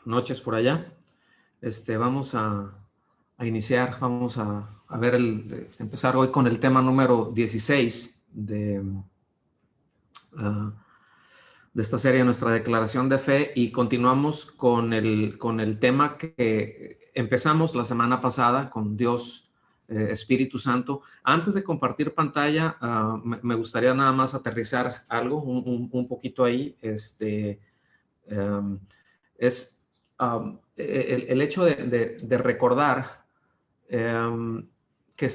noches por allá. Vamos a iniciar, vamos a ver, empezar hoy con el tema número 16 de esta serie, nuestra declaración de fe, y continuamos con el tema que empezamos la semana pasada con Dios, Espíritu Santo. Antes de compartir pantalla, me gustaría nada más aterrizar algo, un poquito ahí. Es el hecho de recordar que,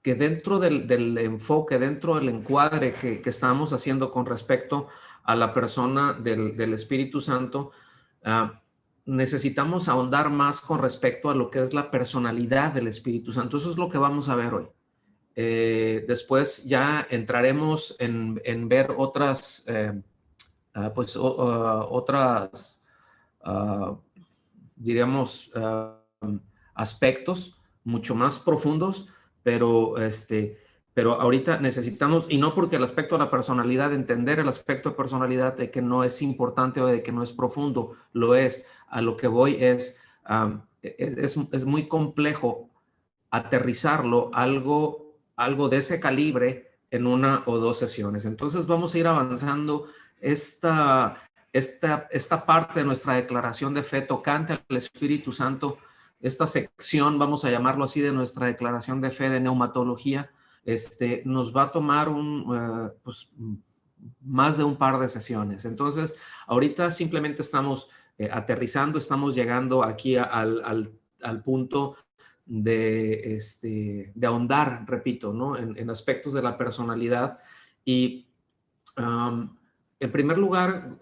que dentro del enfoque, dentro del encuadre que estamos haciendo con respecto a la persona del Espíritu Santo, necesitamos ahondar más con respecto a lo que es la personalidad del Espíritu Santo. Eso es lo que vamos a ver hoy. Después ya entraremos en ver otras, otras, diríamos, aspectos mucho más profundos, pero ahorita necesitamos, y no porque el aspecto de la personalidad, entender el aspecto de personalidad de que no es importante o de que no es profundo, lo es. A lo que voy es muy complejo aterrizarlo, algo de ese calibre en una o dos sesiones. Entonces vamos a ir avanzando esta parte de nuestra declaración de fe tocante al Espíritu Santo. Esta sección, vamos a llamarlo así, de nuestra declaración de fe de neumatología, nos va a tomar pues, más de un par de sesiones. Entonces, ahorita simplemente estamos aterrizando, estamos llegando aquí al punto de ahondar, repito, ¿no? en aspectos de la personalidad. Y en primer lugar,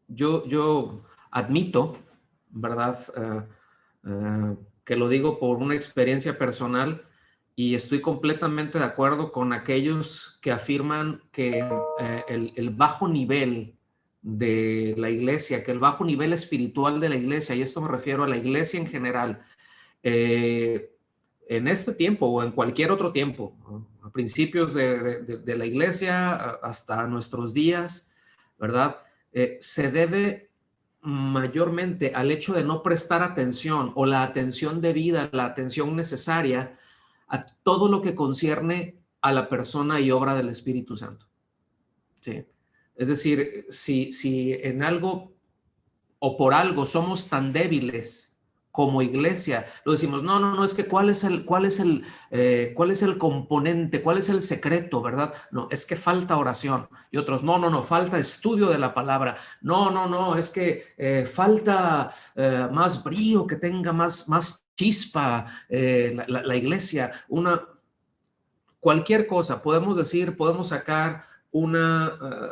yo admito, ¿verdad? Que lo digo por una experiencia personal, y estoy completamente de acuerdo con aquellos que afirman que el bajo nivel de la iglesia, que el bajo nivel espiritual de la iglesia, y esto me refiero a la iglesia en general, en este tiempo o en cualquier otro tiempo, ¿no? A principios de la iglesia hasta nuestros días, ¿verdad? Se debe mayormente al hecho de no prestar atención o la atención debida, la atención necesaria a todo lo que concierne a la persona y obra del Espíritu Santo. ¿Sí? Es decir, si en algo o por algo somos tan débiles como iglesia, lo decimos, no, es que cuál es el componente, cuál es el secreto, ¿verdad? No, es que falta oración. Y otros, no, falta estudio de la palabra. No, es que falta más brío, que tenga más chispa la iglesia. Cualquier cosa, podemos decir, podemos sacar una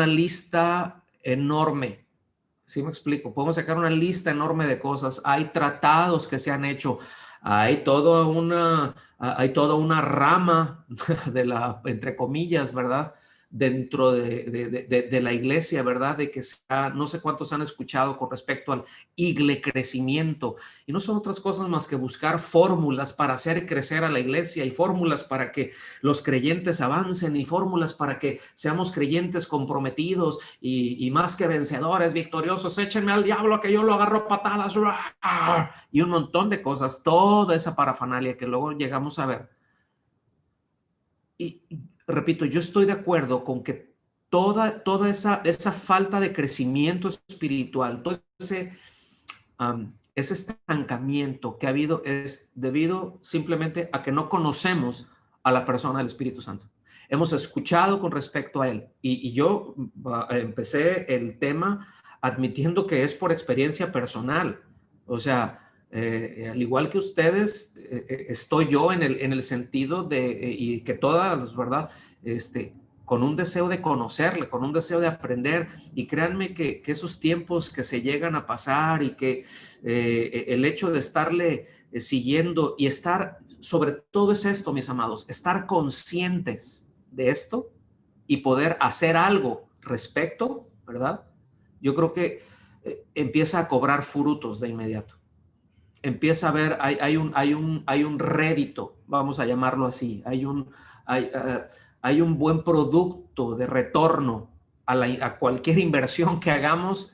lista enorme. ¿Sí me explico? Podemos sacar una lista enorme de cosas. Hay tratados que se han hecho. Hay toda una rama de entre comillas, ¿verdad? Dentro de la iglesia, ¿verdad? De que no sé cuántos han escuchado con respecto al iglecrecimiento. Y no son otras cosas más que buscar fórmulas para hacer crecer a la iglesia, y fórmulas para que los creyentes avancen, y fórmulas para que seamos creyentes comprometidos y más que vencedores, victoriosos. Échenme al diablo que yo lo agarro patadas, y un montón de cosas, toda esa parafernalia que luego llegamos a ver. Y repito, yo estoy de acuerdo con que toda esa falta de crecimiento espiritual, todo ese estancamiento que ha habido, es debido simplemente a que no conocemos a la persona del Espíritu Santo. Hemos escuchado con respecto a él, y yo empecé el tema admitiendo que es por experiencia personal. O sea, al igual que ustedes, estoy yo en el sentido y que todas, ¿verdad? Con un deseo de conocerle, con un deseo de aprender. Y créanme que esos tiempos que se llegan a pasar, y que el hecho de estarle siguiendo y estar, sobre todo es esto, mis amados, estar conscientes de esto y poder hacer algo respecto, ¿verdad? Yo creo que empieza a cobrar frutos de inmediato. Empieza a ver, hay un rédito, vamos a llamarlo así, hay un buen producto de retorno a cualquier inversión que hagamos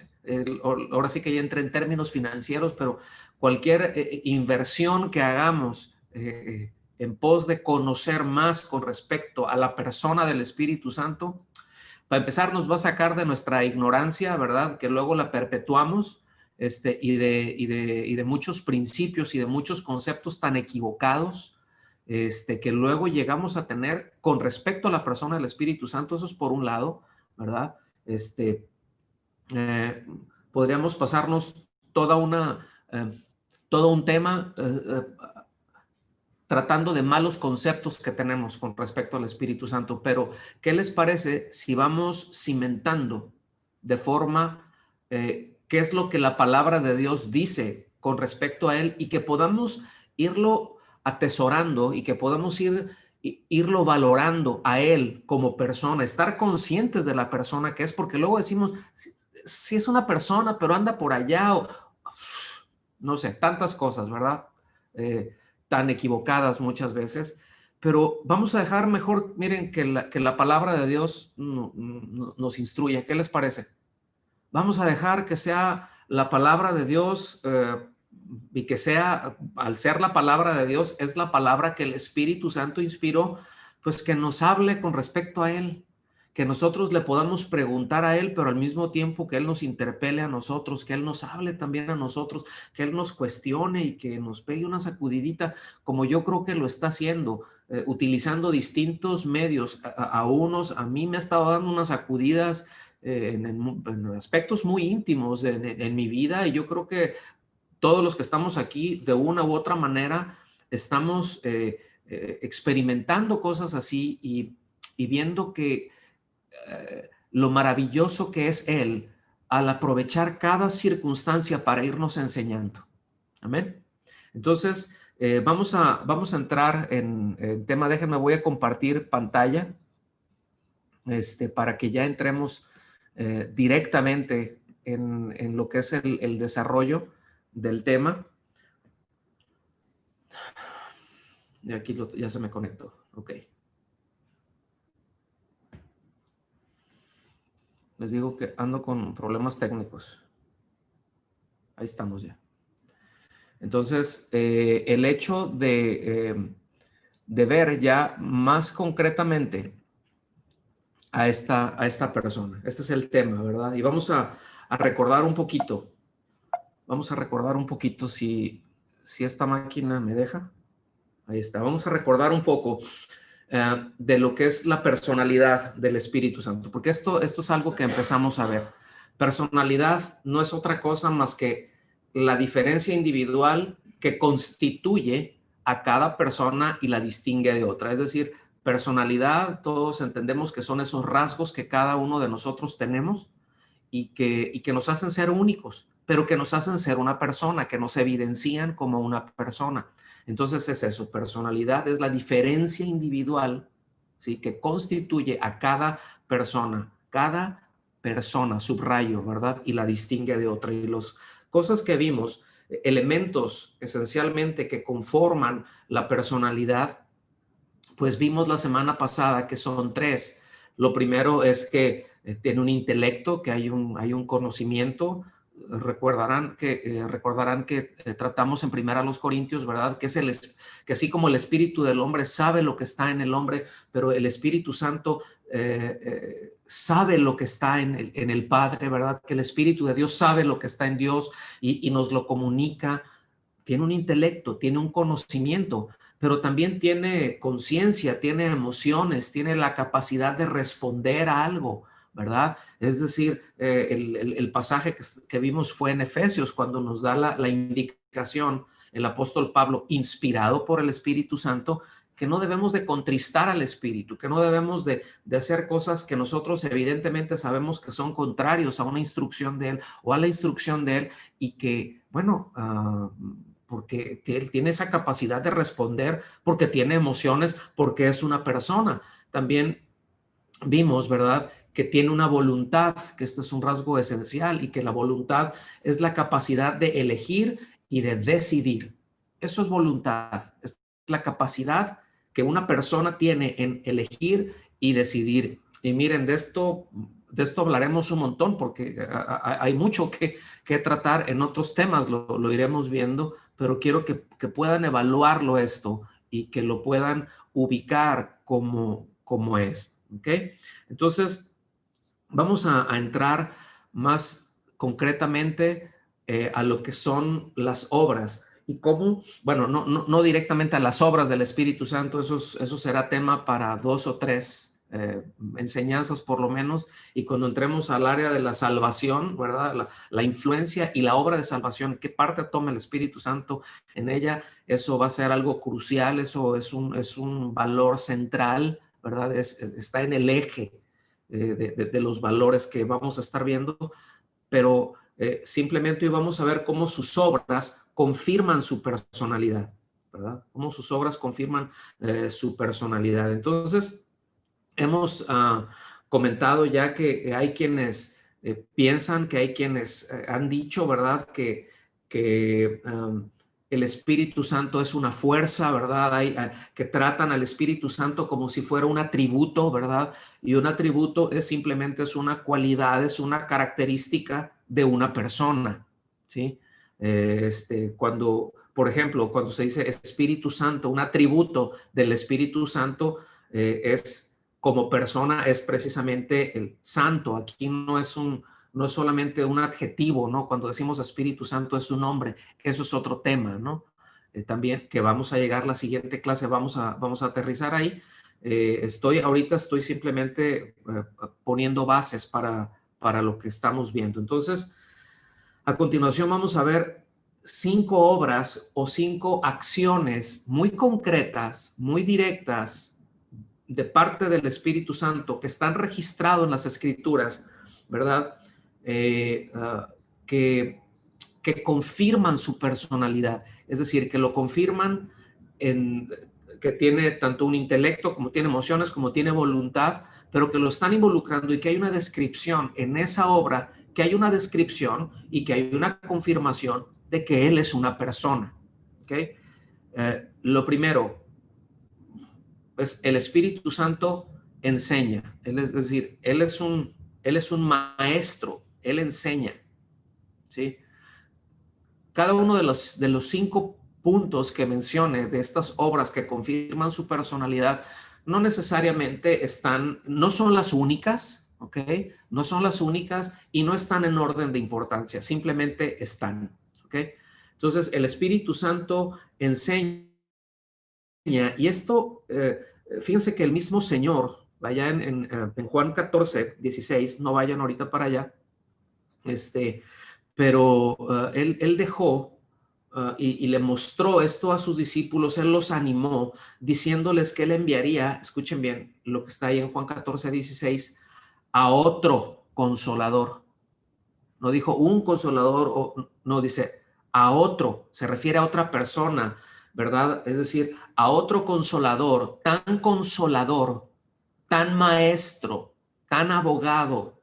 ahora sí que ya entra en términos financieros, pero cualquier inversión que hagamos en pos de conocer más con respecto a la persona del Espíritu Santo, para empezar nos va a sacar de nuestra ignorancia, ¿verdad? Que luego la perpetuamos, y de muchos principios y de muchos conceptos tan equivocados, que luego llegamos a tener con respecto a la persona del Espíritu Santo. Eso es por un lado, ¿verdad? Eh, Podríamos pasarnos todo un tema tratando de malos conceptos que tenemos con respecto al Espíritu Santo, pero ¿qué les parece si vamos cimentando de forma qué es lo que la palabra de Dios dice con respecto a él, y que podamos irlo atesorando y que podamos irlo valorando a él como persona, estar conscientes de la persona que es? Porque luego decimos, si es una persona, pero anda por allá, o no sé, tantas cosas, ¿verdad? Tan equivocadas muchas veces, pero vamos a dejar mejor, miren, que la palabra de Dios nos instruye. ¿Qué les parece? Vamos a dejar que sea la palabra de Dios, y que sea, al ser la palabra de Dios, es la palabra que el Espíritu Santo inspiró, pues que nos hable con respecto a Él, que nosotros le podamos preguntar a Él, pero al mismo tiempo que Él nos interpele a nosotros, que Él nos hable también a nosotros, que Él nos cuestione y que nos pegue una sacudidita, como yo creo que lo está haciendo, utilizando distintos medios. A unos, a mí me ha estado dando unas sacudidas en aspectos muy íntimos en mi vida, y yo creo que todos los que estamos aquí, de una u otra manera, estamos experimentando cosas así, y viendo que lo maravilloso que es Él al aprovechar cada circunstancia para irnos enseñando. Amén. Entonces, vamos a entrar en tema. Déjenme, voy a compartir pantalla para que ya entremos directamente en lo que es el desarrollo del tema. Y aquí ya se me conectó. Ok. Les digo que ando con problemas técnicos. Ahí estamos ya. Entonces, el hecho de ver ya más concretamente a esta persona. Este es el tema, ¿verdad? Y vamos a recordar un poquito. Vamos a recordar un poquito, si esta máquina me deja. Ahí está. Vamos a recordar un poco de lo que es la personalidad del Espíritu Santo, porque esto es algo que empezamos a ver. Personalidad no es otra cosa más que la diferencia individual que constituye a cada persona y la distingue de otra. Es decir, personalidad, todos entendemos que son esos rasgos que cada uno de nosotros tenemos y que nos hacen ser únicos, pero que nos hacen ser una persona, que nos evidencian como una persona. Entonces es eso, personalidad es la diferencia individual, ¿sí?, que constituye a cada persona, subrayo, ¿verdad? Y la distingue de otra. Y las cosas que vimos, elementos esencialmente que conforman la personalidad, pues vimos la semana pasada que son tres. Lo primero es que tiene un intelecto, que hay un conocimiento. Recordarán que tratamos en primera los Corintios, ¿verdad? Que que así como el espíritu del hombre sabe lo que está en el hombre, pero el Espíritu Santo sabe lo que está en el Padre, ¿verdad? Que el Espíritu de Dios sabe lo que está en Dios y nos lo comunica. Tiene un intelecto, tiene un conocimiento, pero también tiene conciencia, tiene emociones, tiene la capacidad de responder a algo, ¿verdad? Es decir, el pasaje que vimos fue en Efesios, cuando nos da la indicación, el apóstol Pablo, inspirado por el Espíritu Santo, que no debemos de contristar al Espíritu, que no debemos de hacer cosas que nosotros evidentemente sabemos que son contrarios a una instrucción de Él o a la instrucción de Él, y que, bueno, porque él tiene esa capacidad de responder, porque tiene emociones, porque es una persona. También vimos, ¿verdad?, que tiene una voluntad, que este es un rasgo esencial, y que la voluntad es la capacidad de elegir y de decidir. Eso es voluntad, es la capacidad que una persona tiene en elegir y decidir. Y miren, de esto de esto hablaremos un montón porque hay mucho que tratar en otros temas, lo iremos viendo, pero quiero que puedan evaluarlo esto y que lo puedan ubicar como es. ¿Ok? Entonces, vamos a entrar más concretamente a lo que son las obras y cómo, bueno, no directamente a las obras del Espíritu Santo, eso será tema para 2 o 3 enseñanzas por lo menos, y cuando entremos al área de la salvación, ¿verdad? La influencia y la obra de salvación, qué parte toma el Espíritu Santo en ella, eso va a ser algo crucial, eso es un valor central, ¿verdad? Está en el eje de los valores que vamos a estar viendo, pero simplemente hoy vamos a ver cómo sus obras confirman su personalidad, ¿verdad? Cómo sus obras confirman su personalidad. Entonces, hemos comentado ya que hay quienes piensan, que hay quienes han dicho, ¿verdad? Que el Espíritu Santo es una fuerza, ¿verdad? Que tratan al Espíritu Santo como si fuera un atributo, ¿verdad? Y un atributo es una cualidad, es una característica de una persona, ¿sí? Por ejemplo, cuando se dice Espíritu Santo, un atributo del Espíritu Santo es como persona, es precisamente el santo. Aquí no es solamente un adjetivo, ¿no? Cuando decimos Espíritu Santo es un nombre, eso es otro tema, ¿no? También que vamos a llegar la siguiente clase, vamos a aterrizar ahí. Ahorita estoy simplemente poniendo bases para lo que estamos viendo. Entonces, a continuación vamos a ver 5 obras o 5 acciones muy concretas, muy directas, de parte del Espíritu Santo que están registrados en las Escrituras, ¿verdad? Que confirman su personalidad, es decir, que lo confirman que tiene tanto un intelecto como tiene emociones, como tiene voluntad, pero que lo están involucrando y que hay una descripción en esa obra, que hay una descripción y que hay una confirmación de que Él es una persona. ¿Ok? Lo primero, pues el Espíritu Santo enseña, es decir, él es un maestro, Él enseña, ¿sí? Cada uno de los 5 puntos que mencioné de estas obras que confirman su personalidad, no necesariamente no son las únicas, ¿ok? No son las únicas y no están en orden de importancia, simplemente están, ¿ok? Entonces, el Espíritu Santo enseña, y esto, fíjense que el mismo Señor, vaya en Juan 14, 16, no vayan ahorita para allá, pero él dejó y le mostró esto a sus discípulos, él los animó, diciéndoles que él enviaría, escuchen bien lo que está ahí en Juan 14, 16, a otro consolador. No dijo un consolador, no, dice a otro, se refiere a otra persona, ¿verdad? Es decir, a otro consolador, tan maestro, tan abogado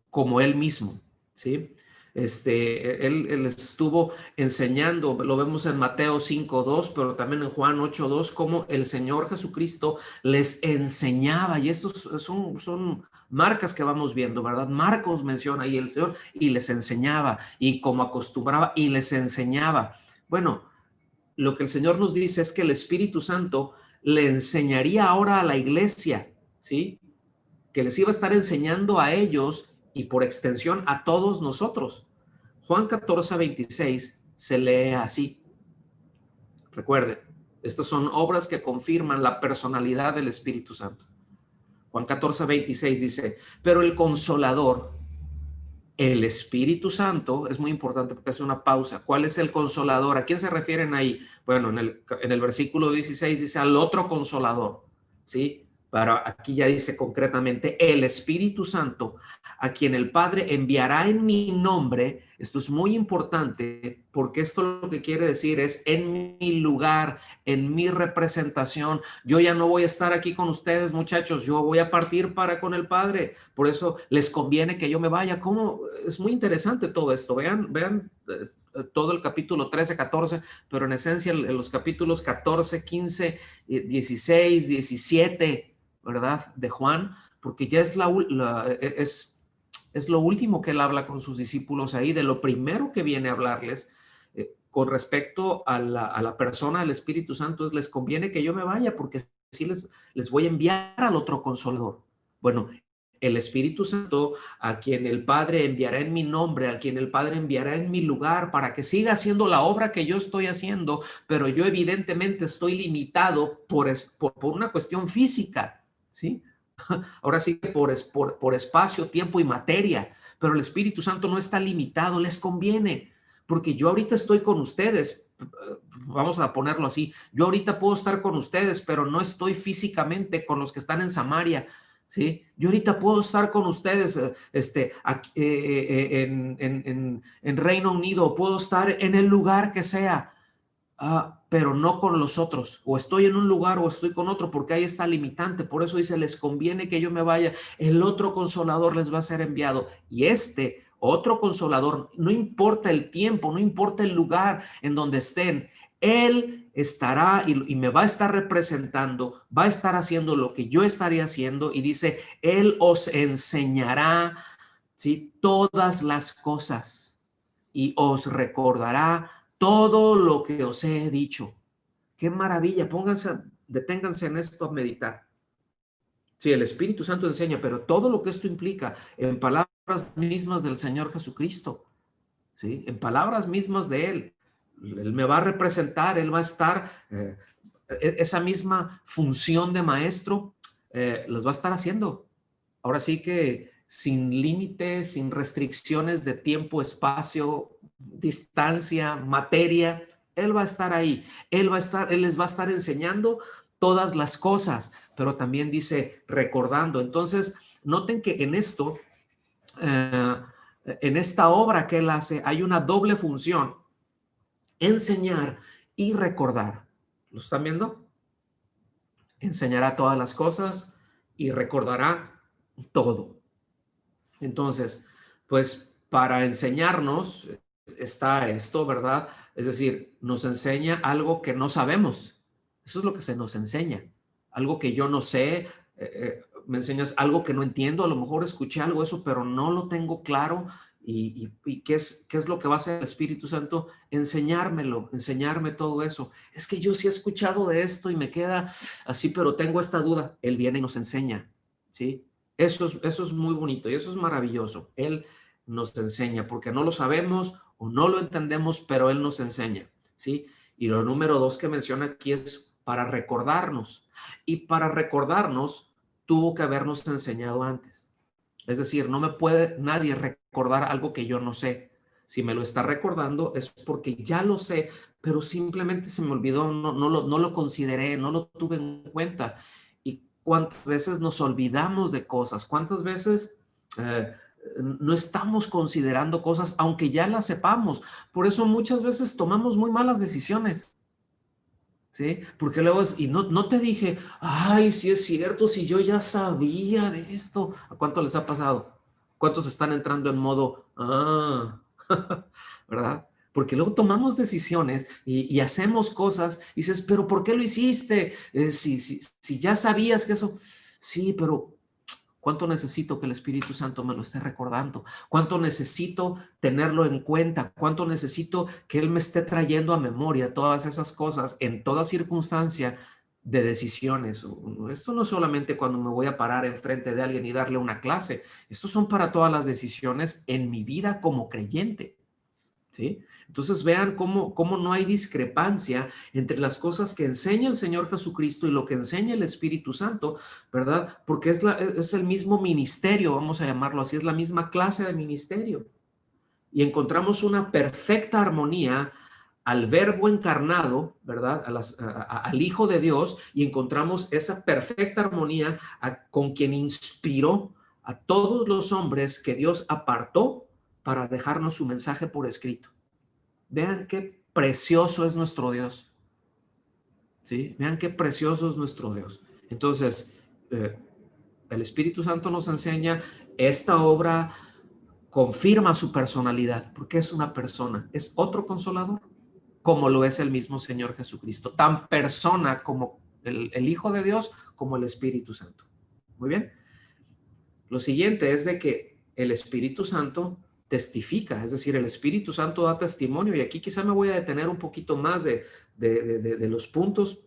como él mismo, ¿sí? Él estuvo enseñando, lo vemos en Mateo 5:2, pero también en Juan 8:2, cómo el Señor Jesucristo les enseñaba, y estos son marcas que vamos viendo, ¿verdad? Marcos menciona ahí el Señor, y les enseñaba, y como acostumbraba, y les enseñaba. Bueno, lo que el Señor nos dice es que el Espíritu Santo le enseñaría ahora a la iglesia, ¿sí? Que les iba a estar enseñando a ellos y por extensión a todos nosotros. Juan 14, 26 se lee así. Recuerden, estas son obras que confirman la personalidad del Espíritu Santo. Juan 14, 26 dice, pero el Consolador, el Espíritu Santo, es muy importante porque hace una pausa. ¿Cuál es el Consolador? ¿A quién se refieren ahí? Bueno, en el versículo 16 dice al otro Consolador, ¿sí? Pero aquí ya dice concretamente el Espíritu Santo, a quien el Padre enviará en mi nombre. Esto es muy importante porque esto lo que quiere decir es en mi lugar, en mi representación. Yo ya no voy a estar aquí con ustedes, muchachos, yo voy a partir para con el Padre. Por eso les conviene que yo me vaya. ¿Cómo? Es muy interesante todo esto. Vean todo el capítulo 13, 14, pero en esencia en los capítulos 14, 15, 16, 17, ¿verdad? De Juan, porque ya es lo último que él habla con sus discípulos ahí, de lo primero que viene a hablarles con respecto a la persona del Espíritu Santo. Es: les conviene que yo me vaya, porque sí les voy a enviar al otro Consolador. Bueno, el Espíritu Santo, a quien el Padre enviará en mi nombre, a quien el Padre enviará en mi lugar, para que siga haciendo la obra que yo estoy haciendo, pero yo evidentemente estoy limitado por una cuestión física, ¿sí? Ahora sí que por espacio, tiempo y materia, pero el Espíritu Santo no está limitado, les conviene, porque yo ahorita estoy con ustedes. Vamos a ponerlo así: yo ahorita puedo estar con ustedes, pero no estoy físicamente con los que están en Samaria, ¿sí? Yo ahorita puedo estar con ustedes aquí, en Reino Unido, puedo estar en el lugar que sea, pero no con los otros. O estoy en un lugar o estoy con otro, porque ahí está limitante. Por eso dice: les conviene que yo me vaya, el otro Consolador les va a ser enviado. Y este otro Consolador, no importa el tiempo, no importa el lugar en donde estén, él estará y me va a estar representando, va a estar haciendo lo que yo estaría haciendo. Y dice: él os enseñará, ¿sí?, todas las cosas, y os recordará todo lo que os he dicho. Qué maravilla. Deténganse en esto a meditar. Sí, el Espíritu Santo enseña, pero todo lo que esto implica, en palabras mismas del Señor Jesucristo, ¿sí?, en palabras mismas de Él. Él me va a representar, Él va a estar, esa misma función de maestro, las va a estar haciendo. Ahora sí que sin límites, sin restricciones de tiempo, espacio, distancia, materia. Él va a estar ahí. Él les va a estar enseñando todas las cosas, pero también dice recordando. Entonces, noten que en esto, en esta obra que él hace, hay una doble función: enseñar y recordar. ¿Lo están viendo? Enseñará todas las cosas y recordará todo. Entonces, pues para enseñarnos está esto, ¿verdad? Es decir, nos enseña algo que no sabemos. Eso es lo que se nos enseña. Algo que yo no sé, me enseñas algo que no entiendo. A lo mejor escuché algo de eso, pero no lo tengo claro. ¿Y qué es lo que va a hacer el Espíritu Santo? Enseñármelo, enseñarme todo eso. Es que yo sí he escuchado de esto y me queda así, pero tengo esta duda. Él viene y nos enseña, ¿sí? Eso es muy bonito y eso es maravilloso. Él nos enseña, porque no lo sabemos o no lo entendemos, pero Él nos enseña, ¿sí? Y lo número 2 que menciona aquí es para recordarnos. Y para recordarnos tuvo que habernos enseñado antes. Es decir, no me puede nadie recordar algo que yo no sé. Si me lo está recordando es porque ya lo sé, pero simplemente se me olvidó, no lo consideré, no lo tuve en cuenta. Y cuántas veces nos olvidamos de cosas, cuántas veces no estamos considerando cosas, aunque ya las sepamos. Por eso muchas veces tomamos muy malas decisiones, ¿sí? Porque luego no te dije: ay, sí es cierto, si yo ya sabía de esto. ¿A cuánto les ha pasado? ¿Cuántos están entrando en modo, ¿verdad? Porque luego tomamos decisiones y hacemos cosas y dices: pero ¿por qué lo hiciste? Si ya sabías que eso. Sí, pero ¿cuánto necesito que el Espíritu Santo me lo esté recordando? ¿Cuánto necesito tenerlo en cuenta? ¿Cuánto necesito que Él me esté trayendo a memoria todas esas cosas en toda circunstancia de decisiones? Esto no es solamente cuando me voy a parar enfrente de alguien y darle una clase. Estos son para todas las decisiones en mi vida como creyente, ¿sí? Entonces vean cómo no hay discrepancia entre las cosas que enseña el Señor Jesucristo y lo que enseña el Espíritu Santo, ¿verdad? Porque es el mismo ministerio, vamos a llamarlo así, es la misma clase de ministerio. Y encontramos una perfecta armonía al Verbo encarnado, ¿verdad? Al Hijo de Dios, y encontramos esa perfecta armonía con quien inspiró a todos los hombres que Dios apartó para dejarnos su mensaje por escrito. Vean qué precioso es nuestro Dios, ¿sí? Vean qué precioso es nuestro Dios. Entonces, el Espíritu Santo nos enseña esta obra, confirma su personalidad, porque es una persona, es otro consolador, como lo es el mismo Señor Jesucristo, tan persona como el Hijo de Dios, como el Espíritu Santo. Muy bien. Lo siguiente es de que el Espíritu Santo testifica, es decir, el Espíritu Santo da testimonio, y aquí quizá me voy a detener un poquito más de los puntos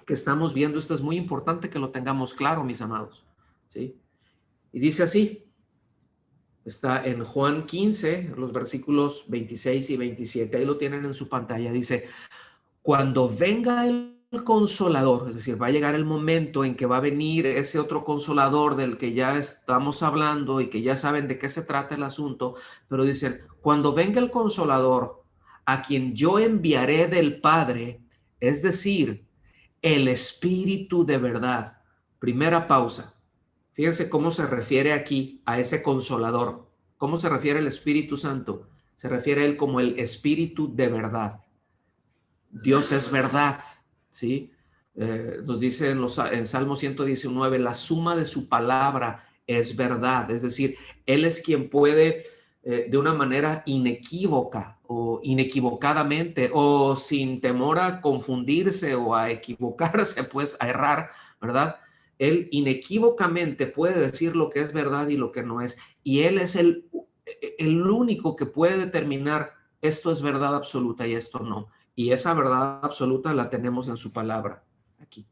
que estamos viendo. Esto es muy importante que lo tengamos claro, mis amados, ¿sí? Y dice así, está en Juan 15, los versículos 26 y 27, ahí lo tienen en su pantalla, dice: cuando venga el consolador, es decir, va a llegar el momento en que va a venir ese otro consolador del que ya estamos hablando y que ya saben de qué se trata el asunto, pero dicen, cuando venga el consolador, a quien yo enviaré del Padre, es decir, el Espíritu de verdad. Primera pausa. Fíjense cómo se refiere aquí a ese consolador. ¿Cómo se refiere el Espíritu Santo? Se refiere a él como el Espíritu de verdad. Dios es verdad, ¿sí? Nos dice en Salmo 119, la suma de su palabra es verdad. Es decir, Él es quien puede de una manera inequívoca o inequivocadamente o sin temor a confundirse o a equivocarse, pues a errar, ¿verdad? Él inequívocamente puede decir lo que es verdad y lo que no es. Y Él es el único que puede determinar esto es verdad absoluta y esto no. Y esa verdad absoluta la tenemos en su palabra. Aquí.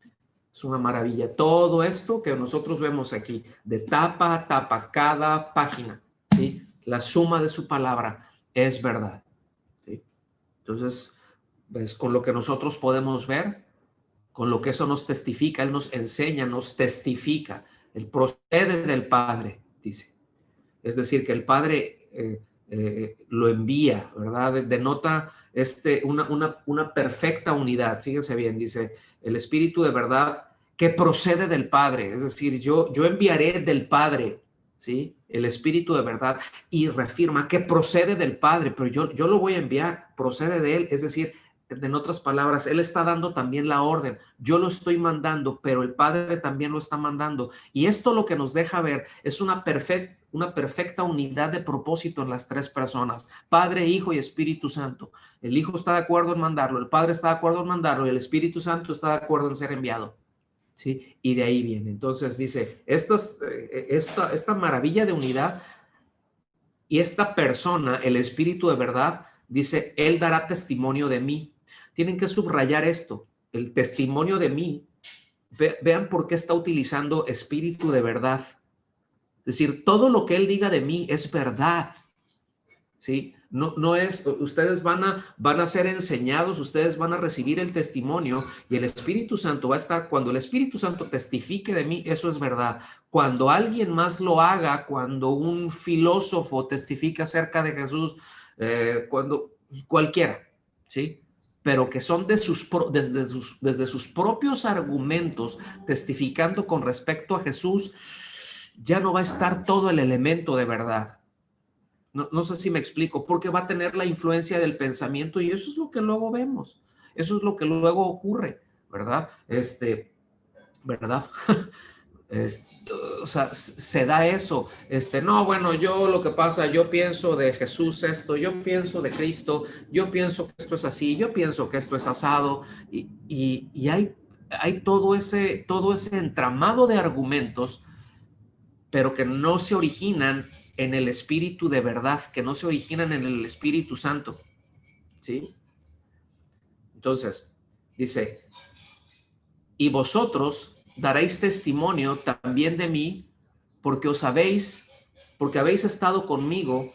Es una maravilla. Todo esto que nosotros vemos aquí, de tapa a tapa, cada página, ¿sí? La suma de su palabra es verdad, ¿sí? Entonces, pues, con lo que nosotros podemos ver, con lo que eso nos testifica, Él nos enseña, nos testifica. Él procede del Padre, dice. Es decir, que el Padre lo envía, ¿verdad? Denota una perfecta unidad. Fíjense bien, dice, el Espíritu de verdad que procede del Padre. Es decir, yo enviaré del Padre, ¿sí? El Espíritu de verdad, y reafirma que procede del Padre, pero yo lo voy a enviar, procede de Él. Es decir, en otras palabras, Él está dando también la orden. Yo lo estoy mandando, pero el Padre también lo está mandando. Y esto lo que nos deja ver es una perfecta unidad de propósito en las tres personas, Padre, Hijo y Espíritu Santo. El Hijo está de acuerdo en mandarlo, el Padre está de acuerdo en mandarlo y el Espíritu Santo está de acuerdo en ser enviado. ¿Sí? Y de ahí viene. Entonces dice, esta maravilla de unidad y esta persona, el Espíritu de verdad, dice, Él dará testimonio de mí. Tienen que subrayar esto, el testimonio de mí. Vean por qué está utilizando Espíritu de verdad. Es decir, todo lo que Él diga de mí es verdad, ¿sí? No es, ustedes van a ser enseñados, ustedes van a recibir el testimonio y el Espíritu Santo va a estar, cuando el Espíritu Santo testifique de mí, eso es verdad. Cuando alguien más lo haga, cuando un filósofo testifique acerca de Jesús, cuando cualquiera, ¿sí? Pero que son desde sus propios argumentos testificando con respecto a Jesús, ya no va a estar todo el elemento de verdad. No sé si me explico, porque va a tener la influencia del pensamiento y eso es lo que luego vemos, eso es lo que luego ocurre, ¿verdad? ¿Verdad? O sea, se da eso, no, bueno, yo lo que pasa, yo pienso de Jesús esto, yo pienso de Cristo, yo pienso que esto es así, yo pienso que esto es asado, y hay todo ese entramado de argumentos, pero que no se originan en el Espíritu de verdad, que no se originan en el Espíritu Santo, ¿sí? Entonces, dice, y vosotros daréis testimonio también de mí, porque habéis estado conmigo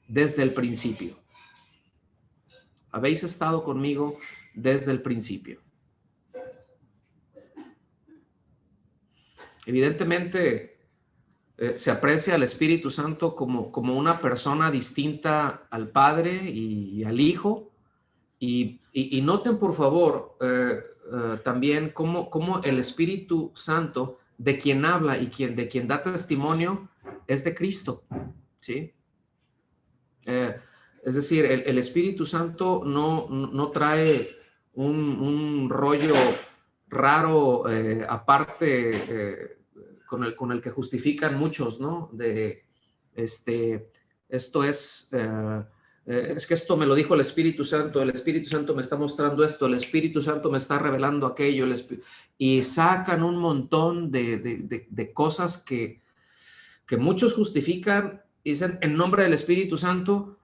desde el principio. Habéis estado conmigo desde el principio. Evidentemente, se aprecia al Espíritu Santo como una persona distinta al Padre y al Hijo. Y noten, por favor, también cómo el Espíritu Santo, de quien habla y de quien da testimonio, es de Cristo, ¿sí? Es decir, el Espíritu Santo no trae un rollo raro aparte con el que justifican muchos, ¿no? Esto es que esto me lo dijo el Espíritu Santo me está mostrando esto, el Espíritu Santo me está revelando aquello, y sacan un montón de cosas que que muchos justifican, dicen en nombre del Espíritu Santo.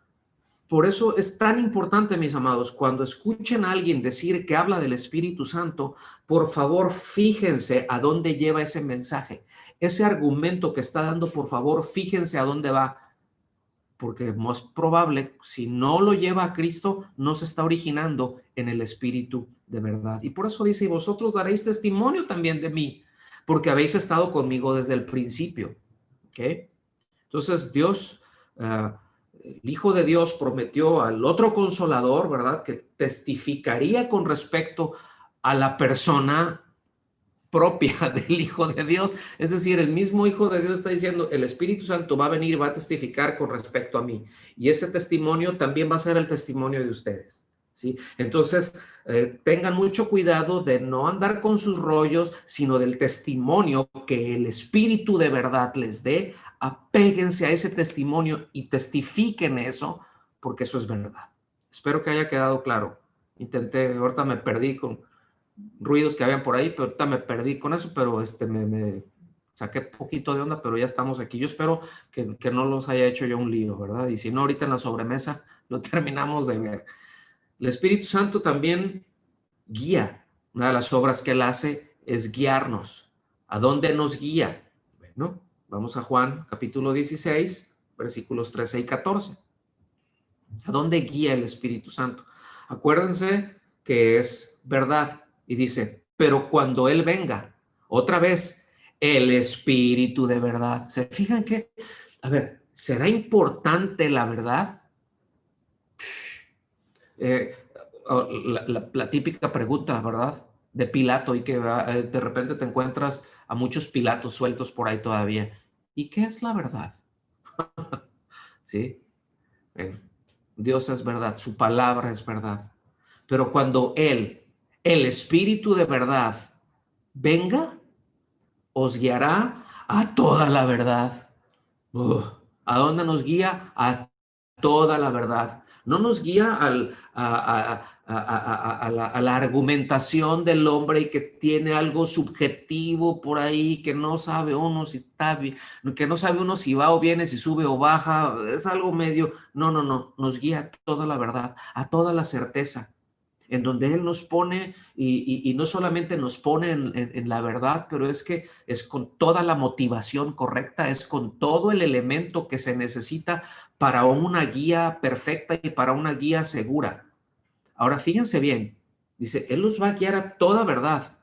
Por eso es tan importante, mis amados, cuando escuchen a alguien decir que habla del Espíritu Santo, por favor, fíjense a dónde lleva ese mensaje. Ese argumento que está dando, por favor, fíjense a dónde va, porque es más probable, si no lo lleva a Cristo, no se está originando en el Espíritu de verdad. Y por eso dice, y vosotros daréis testimonio también de mí, porque habéis estado conmigo desde el principio. ¿Ok? Entonces Dios, el Hijo de Dios prometió al otro consolador, ¿verdad? Que testificaría con respecto a la persona propia del Hijo de Dios. Es decir, el mismo Hijo de Dios está diciendo, el Espíritu Santo va a venir y va a testificar con respecto a mí. Y ese testimonio también va a ser el testimonio de ustedes. ¿Sí? Entonces, tengan mucho cuidado de no andar con sus rollos, sino del testimonio que el Espíritu de verdad les dé. Apéguense a ese testimonio y testifiquen eso, porque eso es verdad. Espero que haya quedado claro. Intenté, ahorita me perdí con ruidos que habían por ahí, pero ahorita me perdí con eso, pero me saqué poquito de onda, pero ya estamos aquí. Yo espero que no los haya hecho yo un lío, ¿verdad? Y si no, ahorita en la sobremesa lo terminamos de ver. El Espíritu Santo también guía. Una de las obras que Él hace es guiarnos. ¿A dónde nos guía? Bueno, vamos a Juan capítulo 16, versículos 13 y 14. ¿A dónde guía el Espíritu Santo? Acuérdense que es verdad. Y dice, pero cuando Él venga, otra vez, el Espíritu de verdad. ¿Se fijan que, a ver, será importante la verdad? Eh, la típica pregunta, ¿verdad? De Pilato y que de repente te encuentras a muchos Pilatos sueltos por ahí todavía. ¿Y qué es la verdad? ¿Sí? Bueno, Dios es verdad, su palabra es verdad. Pero cuando Él, el Espíritu de verdad, venga, os guiará a toda la verdad. ¿A dónde nos guía? A toda la verdad. No nos guía a la argumentación del hombre y que tiene algo subjetivo por ahí, que no sabe uno si está bien, que no sabe uno si va o viene, si sube o baja, es algo medio. No, no, no, nos guía a toda la verdad, a toda la certeza en donde Él nos pone y no solamente nos pone en la verdad, pero es que es con toda la motivación correcta, es con todo el elemento que se necesita para una guía perfecta y para una guía segura. Ahora, fíjense bien, dice, Él los va a guiar a toda verdad,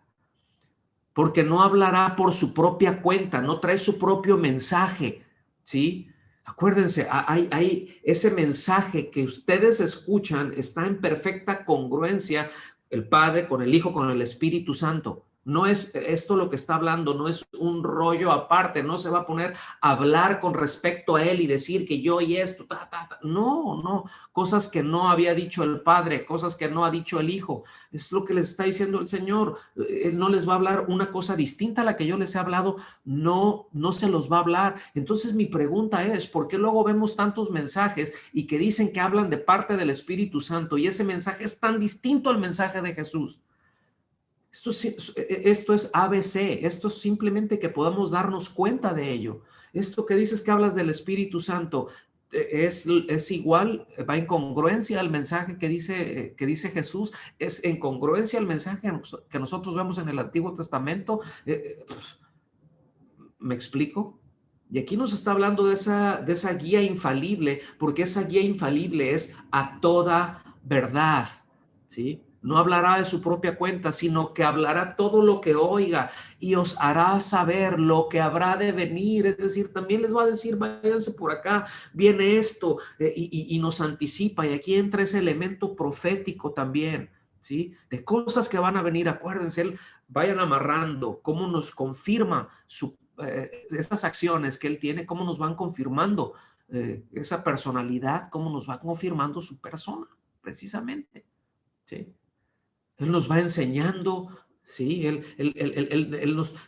porque no hablará por su propia cuenta, no trae su propio mensaje, ¿sí? Acuérdense, hay ese mensaje que ustedes escuchan está en perfecta congruencia el Padre con el Hijo, con el Espíritu Santo. No es esto lo que está hablando, no es un rollo aparte, no se va a poner a hablar con respecto a él y decir que yo y esto, No, no, cosas que no había dicho el Padre, cosas que no ha dicho el Hijo. Es lo que les está diciendo el Señor. Él no les va a hablar una cosa distinta a la que yo les he hablado, no, no se los va a hablar. Entonces mi pregunta es, ¿por qué luego vemos tantos mensajes y que dicen que hablan de parte del Espíritu Santo y ese mensaje es tan distinto al mensaje de Jesús? Esto es ABC, esto es simplemente que podamos darnos cuenta de ello. Esto que dices que hablas del Espíritu Santo es igual, va en congruencia al mensaje que dice Jesús, es en congruencia al mensaje que nosotros vemos en el Antiguo Testamento. ¿Me explico? Y aquí nos está hablando de esa guía infalible, porque esa guía infalible es a toda verdad, ¿sí? No hablará de su propia cuenta, sino que hablará todo lo que oiga y os hará saber lo que habrá de venir. Es decir, también les va a decir, váyanse por acá, viene esto, y nos anticipa. Y aquí entra ese elemento profético también, ¿sí? De cosas que van a venir. Acuérdense, vayan amarrando cómo nos confirma esas acciones que él tiene, cómo nos van confirmando esa personalidad, cómo nos va confirmando su persona, precisamente, ¿sí? Él nos va enseñando, ¿sí? Él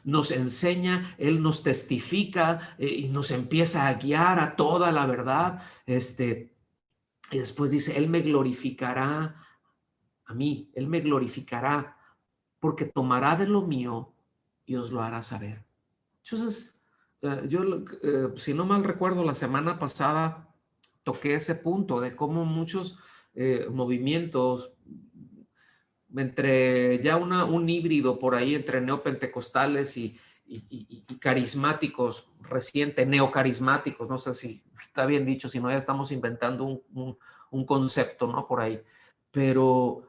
nos enseña, Él nos testifica y nos empieza a guiar a toda la verdad. Y después dice, Él me glorificará a mí, Él me glorificará porque tomará de lo mío y os lo hará saber. Entonces, Si no mal recuerdo, la semana pasada toqué ese punto de cómo muchos movimientos, entre ya un híbrido por ahí entre neopentecostales y carismáticos, reciente, neocarismáticos, no sé si está bien dicho, si no ya estamos inventando un concepto, ¿no? Por ahí. Pero,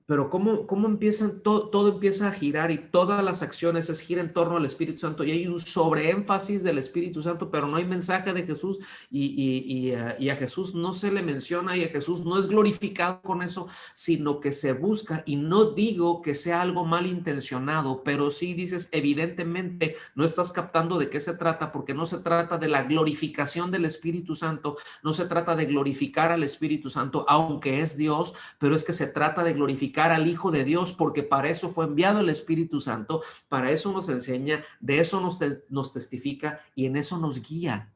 pero cómo empiezan, todo empieza a girar y todas las acciones giran en torno al Espíritu Santo y hay un sobreénfasis del Espíritu Santo, pero no hay mensaje de Jesús y a Jesús no se le menciona y a Jesús no es glorificado con eso, sino que se busca, y no digo que sea algo malintencionado, pero sí dices, evidentemente no estás captando de qué se trata, porque no se trata de la glorificación del Espíritu Santo, no se trata de glorificar al Espíritu Santo, aunque es Dios, pero es que se trata de glorificar al Hijo de Dios, porque para eso fue enviado el Espíritu Santo, para eso nos enseña, de eso nos testifica y en eso nos guía.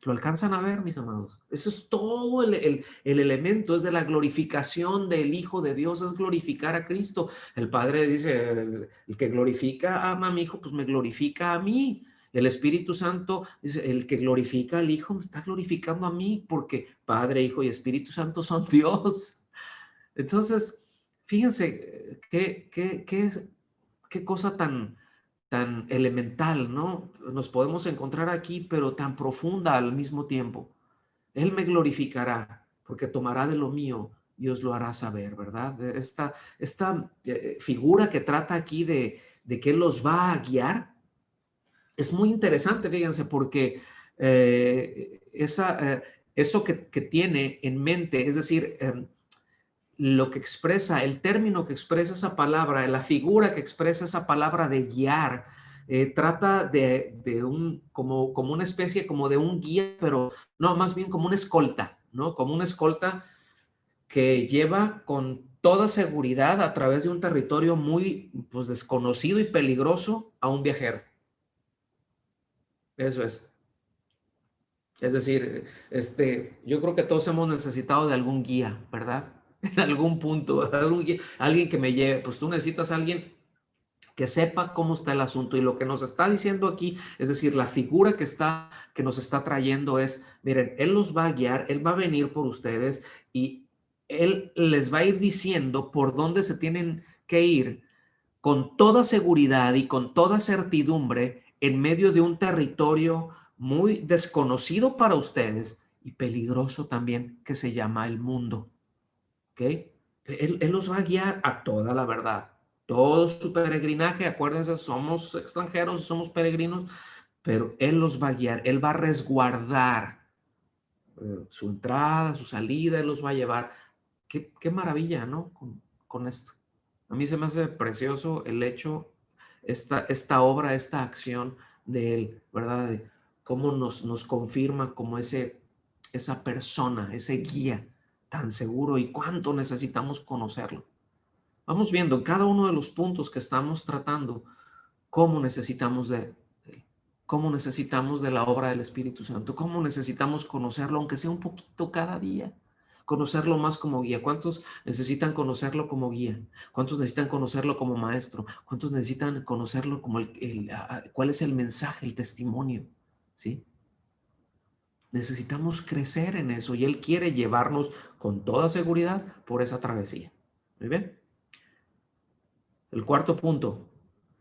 ¿Lo alcanzan a ver, mis amados? Eso es todo el elemento, es de la glorificación del Hijo de Dios, es glorificar a Cristo. El Padre dice, el que glorifica a mi Hijo, pues me glorifica a mí. El Espíritu Santo dice, el que glorifica al Hijo me está glorificando a mí, porque Padre, Hijo y Espíritu Santo son Dios. Entonces, fíjense qué cosa tan elemental, ¿no? Nos podemos encontrar aquí, pero tan profunda al mismo tiempo. Él me glorificará, porque tomará de lo mío y os lo hará saber, ¿verdad? Esta figura que trata aquí de que Él los va a guiar es muy interesante, fíjense, porque eso que tiene en mente, es decir, lo que expresa, el término que expresa esa palabra, la figura que expresa esa palabra de guiar, trata de como una especie como de un guía, pero no, más bien como una escolta, ¿no? Como una escolta que lleva con toda seguridad a través de un territorio muy, pues, desconocido y peligroso a un viajero. Eso es. Es decir, yo creo que todos hemos necesitado de algún guía, ¿verdad? En algún punto, alguien que me lleve. Pues tú necesitas a alguien que sepa cómo está el asunto. Y lo que nos está diciendo aquí, es decir, la figura que nos está trayendo es, miren, Él los va a guiar, Él va a venir por ustedes y Él les va a ir diciendo por dónde se tienen que ir con toda seguridad y con toda certidumbre en medio de un territorio muy desconocido para ustedes y peligroso también, que se llama el mundo. ¿Ok? Él los va a guiar a toda la verdad. Todo su peregrinaje, acuérdense, somos extranjeros, somos peregrinos, pero Él los va a guiar, Él va a resguardar su entrada, su salida, Él los va a llevar. Qué maravilla, ¿no? Con esto. A mí se me hace precioso el hecho, esta obra, esta acción de Él, ¿verdad? De cómo nos confirma como esa persona, ese guía tan seguro y cuánto necesitamos conocerlo. Vamos viendo en cada uno de los puntos que estamos tratando cómo necesitamos de Él, cómo necesitamos de la obra del Espíritu Santo, cómo necesitamos conocerlo, aunque sea un poquito cada día. Conocerlo más como guía. ¿Cuántos necesitan conocerlo como guía? ¿Cuántos necesitan conocerlo como maestro? ¿Cuántos necesitan conocerlo como cuál es el mensaje, el testimonio? ¿Sí? Necesitamos crecer en eso y Él quiere llevarnos con toda seguridad por esa travesía. Muy bien. El cuarto punto,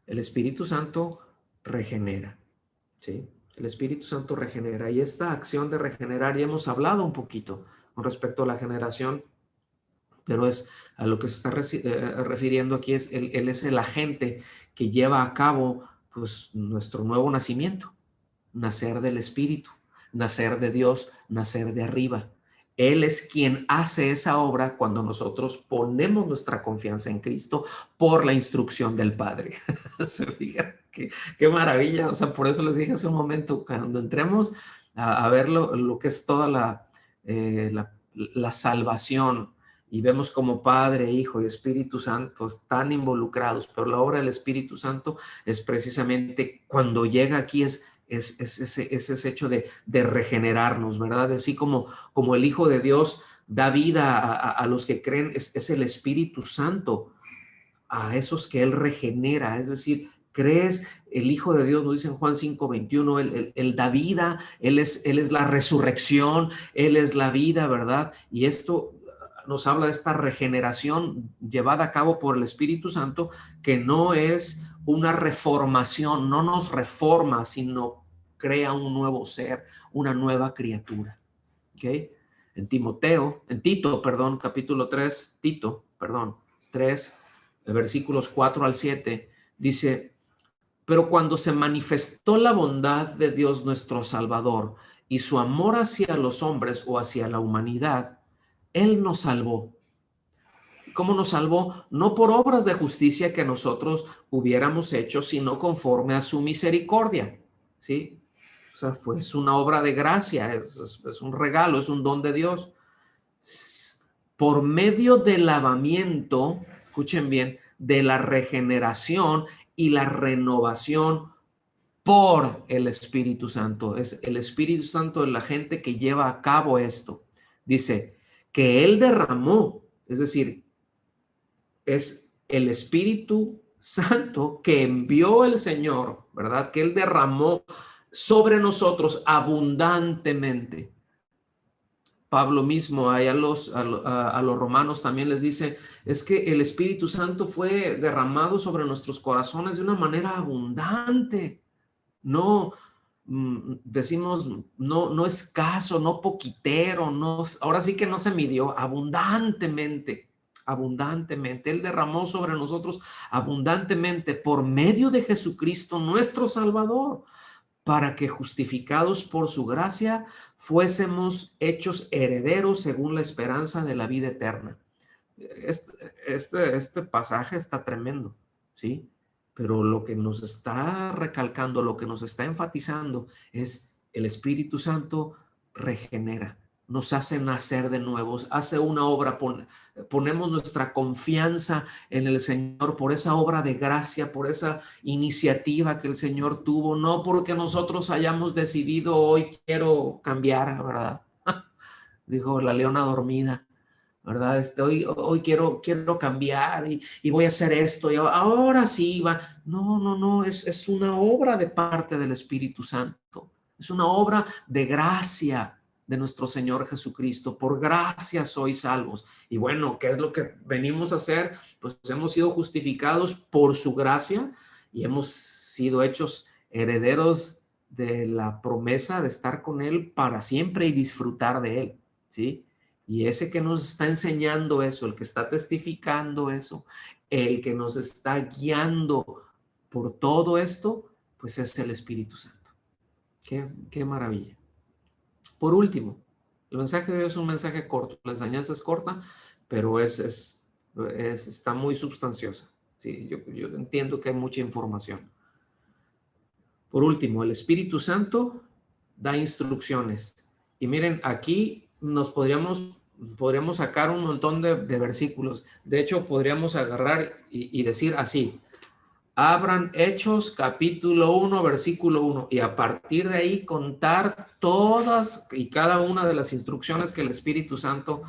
el Espíritu Santo regenera. ¿Sí? El Espíritu Santo regenera. Y esta acción de regenerar, ya hemos hablado un poquito con respecto a la generación, pero es a lo que se está refiriendo aquí, él es el agente que lleva a cabo, pues, nuestro nuevo nacimiento, nacer del Espíritu, nacer de Dios, nacer de arriba. Él es quien hace esa obra cuando nosotros ponemos nuestra confianza en Cristo por la instrucción del Padre. Se fijan, qué maravilla. O sea, por eso les dije hace un momento, cuando entremos a ver lo que es toda la salvación y vemos como Padre, Hijo y Espíritu Santo están involucrados, pero la obra del Espíritu Santo es precisamente cuando llega aquí, es ese hecho de regenerarnos, ¿verdad? Así como el Hijo de Dios da vida a los que creen, es el Espíritu Santo a esos que Él regenera, es decir, ¿Crees? El Hijo de Dios, nos dice en Juan 5:21, Él da vida, él es la resurrección, Él es la vida, ¿verdad? Y esto nos habla de esta regeneración llevada a cabo por el Espíritu Santo, que no es una reformación, no nos reforma, sino crea un nuevo ser, una nueva criatura. ¿Ok? En Tito, capítulo 3, Tito, 3, versículos 4 al 7, dice: pero cuando se manifestó la bondad de Dios nuestro Salvador y su amor hacia los hombres o hacia la humanidad, Él nos salvó. ¿Cómo nos salvó? No por obras de justicia que nosotros hubiéramos hecho, sino conforme a su misericordia. ¿Sí? O sea, es una obra de gracia, es un regalo, es un don de Dios. Por medio del lavamiento, escuchen bien, de la regeneración y la renovación por el Espíritu Santo. Es el Espíritu Santo de la gente que lleva a cabo esto. Dice que Él derramó, es decir, es el Espíritu Santo que envió el Señor, ¿verdad? Que Él derramó sobre nosotros abundantemente. Pablo mismo ahí a los romanos también les dice, es que el Espíritu Santo fue derramado sobre nuestros corazones de una manera abundante. No, decimos, no escaso, no poquitero, no, ahora sí que no se midió, abundantemente. Él derramó sobre nosotros abundantemente por medio de Jesucristo, nuestro Salvador, para que justificados por su gracia fuésemos hechos herederos según la esperanza de la vida eterna. Este pasaje está tremendo, ¿sí? Pero lo que nos está recalcando, lo que nos está enfatizando es el Espíritu Santo regenera, nos hace nacer de nuevo, hace una obra, ponemos nuestra confianza en el Señor por esa obra de gracia, por esa iniciativa que el Señor tuvo, no porque nosotros hayamos decidido hoy quiero cambiar, ¿verdad? Dijo la leona dormida, ¿verdad? Hoy quiero cambiar y voy a hacer esto y ahora sí va. No, es una obra de parte del Espíritu Santo. Es una obra de gracia de nuestro Señor Jesucristo. Por gracia sois salvos. Y bueno, ¿qué es lo que venimos a hacer? Pues hemos sido justificados por su gracia y hemos sido hechos herederos de la promesa de estar con Él para siempre y disfrutar de Él, ¿sí? Y ese que nos está enseñando eso, el que está testificando eso, el que nos está guiando por todo esto, pues es el Espíritu Santo. Qué maravilla. Por último, el mensaje de Dios es un mensaje corto. La enseñanza es corta, pero está muy sustanciosa. Sí, yo entiendo que hay mucha información. Por último, el Espíritu Santo da instrucciones. Y miren, aquí nos podríamos sacar un montón de versículos. De hecho, podríamos agarrar y decir así: abran Hechos capítulo 1, versículo 1, y a partir de ahí contar todas y cada una de las instrucciones que el Espíritu Santo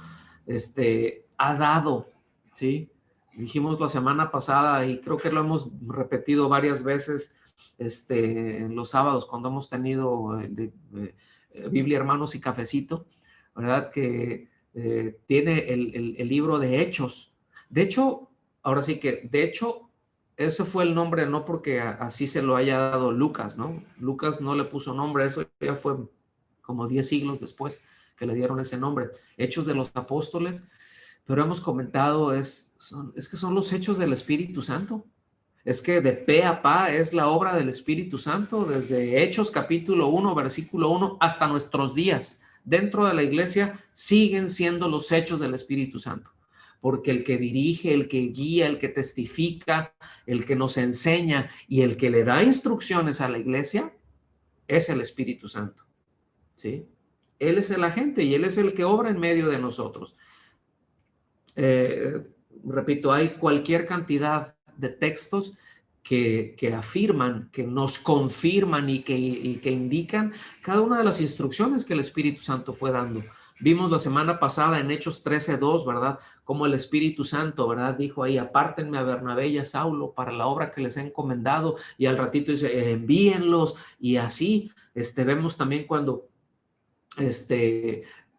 ha dado, ¿sí? Dijimos la semana pasada, y creo que lo hemos repetido varias veces en los sábados cuando hemos tenido Biblia, Hermanos y Cafecito, ¿verdad? Que tiene el libro de Hechos. De hecho, ahora sí que, ese fue el nombre, no porque así se lo haya dado Lucas, ¿no? Lucas no le puso nombre, eso ya fue como 10 siglos después que le dieron ese nombre. Hechos de los Apóstoles, pero hemos comentado, es que son los hechos del Espíritu Santo. Es que de pe a pa es la obra del Espíritu Santo, desde Hechos capítulo 1, versículo 1, hasta nuestros días. Dentro de la iglesia siguen siendo los hechos del Espíritu Santo, porque el que dirige, el que guía, el que testifica, el que nos enseña y el que le da instrucciones a la iglesia es el Espíritu Santo, ¿sí? Él es el agente y Él es el que obra en medio de nosotros. Repito, hay cualquier cantidad de textos que afirman, que nos confirman y que indican cada una de las instrucciones que el Espíritu Santo fue dando. Vimos la semana pasada en Hechos 13:2, ¿verdad? Como el Espíritu Santo, ¿verdad? Dijo ahí, apártenme a Bernabé y a Saulo para la obra que les he encomendado. Y al ratito dice, envíenlos. Y así, vemos también cuando,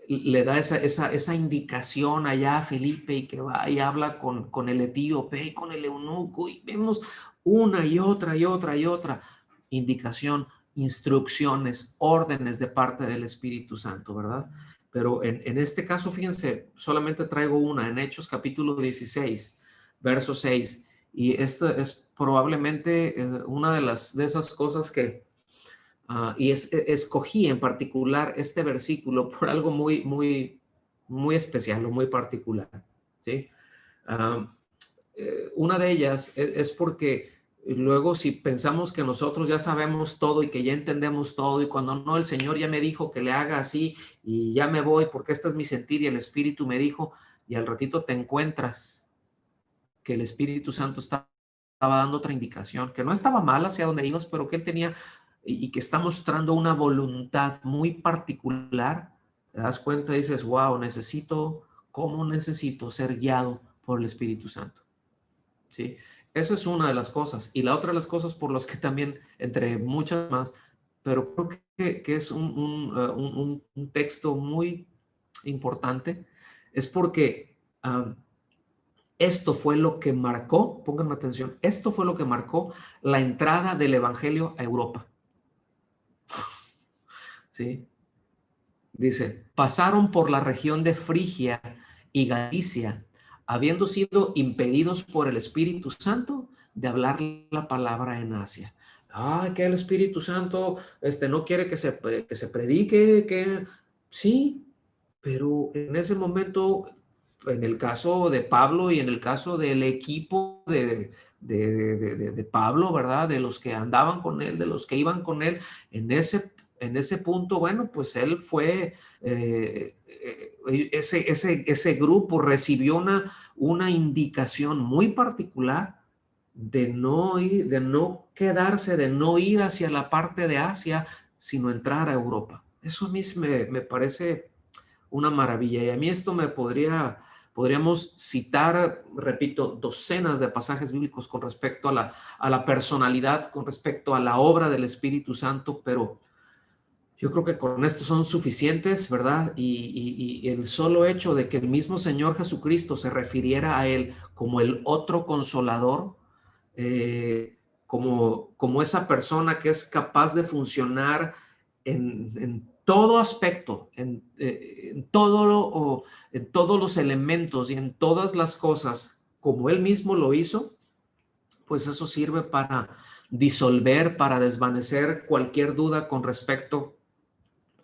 le da esa indicación allá a Felipe y que va y habla con el etíope y con el eunuco. Y vemos una y otra y otra y otra indicación, instrucciones, órdenes de parte del Espíritu Santo, ¿verdad? Pero en este caso, fíjense, solamente traigo una, en Hechos capítulo 16, verso 6. Y esto es probablemente una de esas cosas que, escogí en particular este versículo por algo muy, muy, muy especial o muy particular, ¿sí? Ah, una de ellas es porque luego si pensamos que nosotros ya sabemos todo y que ya entendemos todo y cuando no, el Señor ya me dijo que le haga así y ya me voy porque este es mi sentir y el Espíritu me dijo, y al ratito te encuentras que el Espíritu Santo estaba dando otra indicación, que no estaba mal hacia donde ibas, pero que él tenía y que está mostrando una voluntad muy particular. Te das cuenta y dices, wow, ¿cómo necesito ser guiado por el Espíritu Santo? ¿Sí? Esa es una de las cosas. Y la otra de las cosas por las que también, entre muchas más, pero creo que es un texto muy importante, es porque esto fue lo que marcó, pónganme atención, esto fue lo que marcó la entrada del Evangelio a Europa. ¿Sí? Dice, pasaron por la región de Frigia y Galicia, habiendo sido impedidos por el Espíritu Santo de hablar la palabra en Asia. Que el Espíritu Santo no quiere que se predique, que sí, pero en ese momento, en el caso de Pablo y en el caso del equipo de Pablo, ¿verdad? De los que andaban con él, de los que iban con él, en ese punto, bueno, pues él fue, ese grupo recibió una indicación muy particular de no ir, de no quedarse, de no ir hacia la parte de Asia, sino entrar a Europa. Eso a mí me parece una maravilla. Y a mí esto podríamos citar, repito, docenas de pasajes bíblicos con respecto a la personalidad, con respecto a la obra del Espíritu Santo, pero yo creo que con esto son suficientes, ¿verdad? Y el solo hecho de que el mismo Señor Jesucristo se refiriera a Él como el otro consolador, como esa persona que es capaz de funcionar en todo aspecto, en todos los elementos y en todas las cosas, como Él mismo lo hizo, pues eso sirve para disolver, para desvanecer cualquier duda con respecto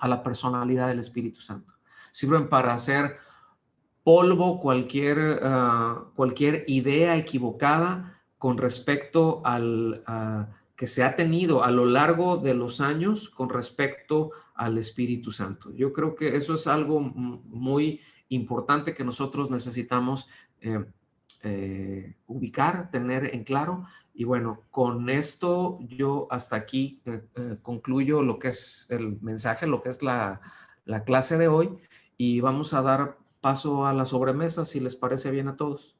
a la personalidad del Espíritu Santo. Sirven para hacer polvo cualquier idea equivocada con respecto al que se ha tenido a lo largo de los años con respecto al Espíritu Santo. Yo creo que eso es algo muy importante que nosotros necesitamos ubicar, tener en claro. Y bueno, con esto yo hasta aquí concluyo lo que es el mensaje, lo que es la clase de hoy, y vamos a dar paso a la sobremesa, si les parece bien a todos.